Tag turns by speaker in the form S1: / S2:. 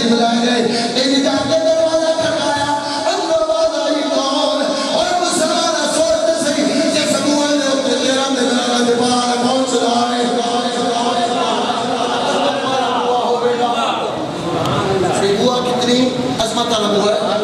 S1: تشریف لائے گئے ایک جا کے دروازہ کھڑکایا اندر آواز آئی کون اور مسلمان سوچتے سے کہ سموئے نے اپنے غیران دے گرانا دے پار کون سلائے بوا کتنی عظمت والا بوا ہے